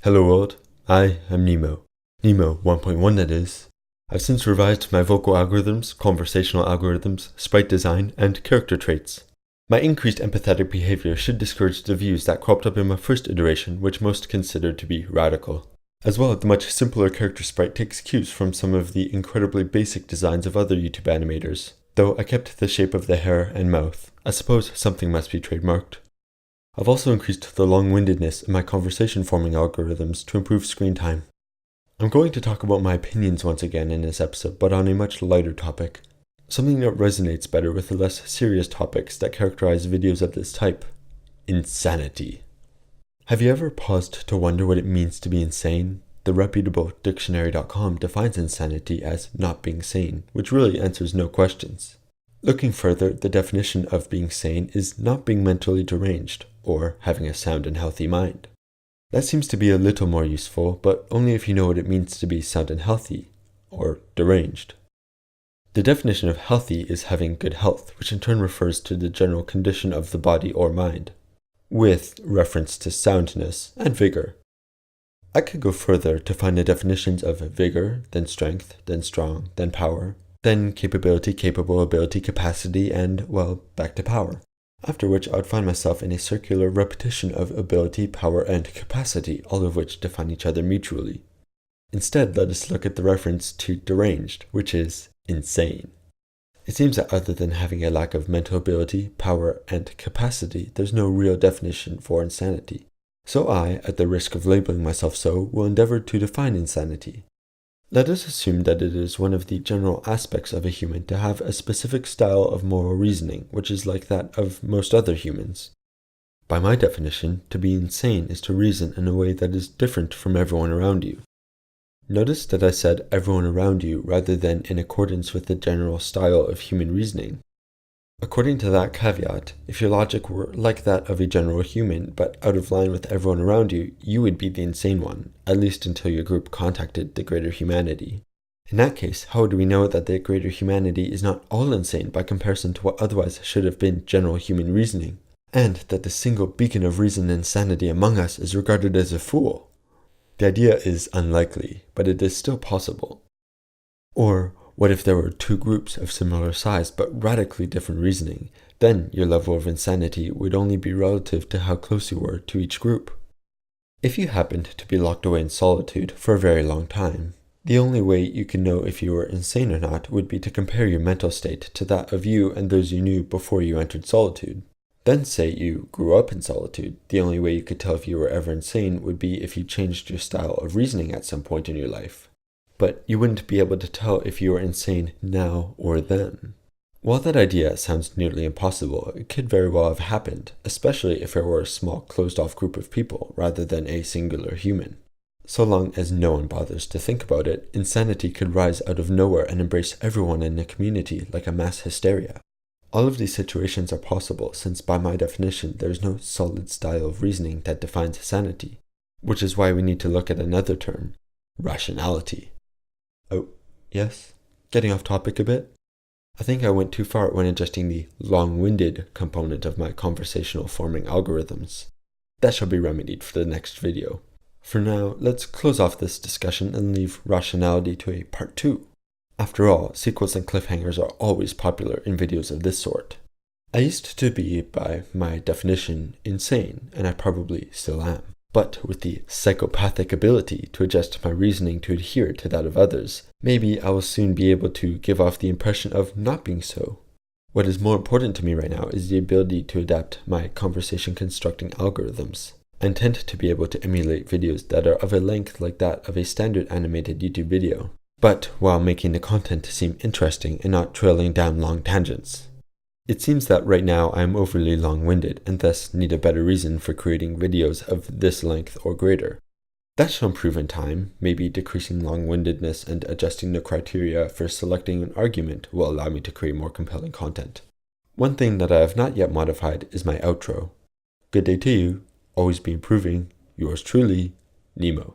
Hello world, I am Nemo. Nemo 1.1 that is. I've since revised my vocal algorithms, conversational algorithms, sprite design, and character traits. My increased empathetic behavior should discourage the views that cropped up in my first iteration, which most considered to be radical. As well, the much simpler character sprite takes cues from some of the incredibly basic designs of other YouTube animators, though I kept the shape of the hair and mouth. I suppose something must be trademarked. I've also increased the long-windedness in my conversation forming algorithms to improve screen time. I'm going to talk about my opinions once again in this episode, but on a much lighter topic. Something that resonates better with the less serious topics that characterize videos of this type. Insanity. Have you ever paused to wonder what it means to be insane? The reputable dictionary.com defines insanity as not being sane, which really answers no questions. Looking further, the definition of being sane is not being mentally deranged, or having a sound and healthy mind. That seems to be a little more useful, but only if you know what it means to be sound and healthy, or deranged. The definition of healthy is having good health, which in turn refers to the general condition of the body or mind, with reference to soundness and vigor. I could go further to find the definitions of vigor, then strength, then strong, then power, then capability, capable, ability, capacity, and, well, back to power. After which I would find myself in a circular repetition of ability, power, and capacity, all of which define each other mutually. Instead, let us look at the reference to deranged, which is insane. It seems that other than having a lack of mental ability, power, and capacity, there's no real definition for insanity. So I, at the risk of labeling myself so, will endeavor to define insanity. Let us assume that it is one of the general aspects of a human to have a specific style of moral reasoning, which is like that of most other humans. By my definition, to be insane is to reason in a way that is different from everyone around you. Notice that I said everyone around you rather than in accordance with the general style of human reasoning. According to that caveat, if your logic were like that of a general human, but out of line with everyone around you, you would be the insane one, at least until your group contacted the greater humanity. In that case, how do we know that the greater humanity is not all insane by comparison to what otherwise should have been general human reasoning, and that the single beacon of reason and sanity among us is regarded as a fool? The idea is unlikely, but it is still possible. Or, what if there were two groups of similar size but radically different reasoning? Then your level of insanity would only be relative to how close you were to each group. If you happened to be locked away in solitude for a very long time, the only way you can know if you were insane or not would be to compare your mental state to that of you and those you knew before you entered solitude. Then say you grew up in solitude. The only way you could tell if you were ever insane would be if you changed your style of reasoning at some point in your life. But you wouldn't be able to tell if you were insane now or then. While that idea sounds nearly impossible, it could very well have happened, especially if it were a small closed-off group of people rather than a singular human. So long as no one bothers to think about it, insanity could rise out of nowhere and embrace everyone in the community like a mass hysteria. All of these situations are possible since by my definition there is no solid style of reasoning that defines sanity, which is why we need to look at another term, rationality. Oh, yes? Getting off topic a bit? I think I went too far when adjusting the long-winded component of my conversational forming algorithms. That shall be remedied for the next video. For now, let's close off this discussion and leave rationality to a part 2. After all, sequels and cliffhangers are always popular in videos of this sort. I used to be, by my definition, insane, and I probably still am. But with the psychopathic ability to adjust my reasoning to adhere to that of others, maybe I will soon be able to give off the impression of not being so. What is more important to me right now is the ability to adapt my conversation constructing algorithms. I intend to be able to emulate videos that are of a length like that of a standard animated YouTube video, but while making the content seem interesting and not trailing down long tangents. It seems that right now I am overly long-winded and thus need a better reason for creating videos of this length or greater. That shall improve in time. Maybe decreasing long-windedness and adjusting the criteria for selecting an argument will allow me to create more compelling content. One thing that I have not yet modified is my outro. Good day to you, always be improving, yours truly, Nemo.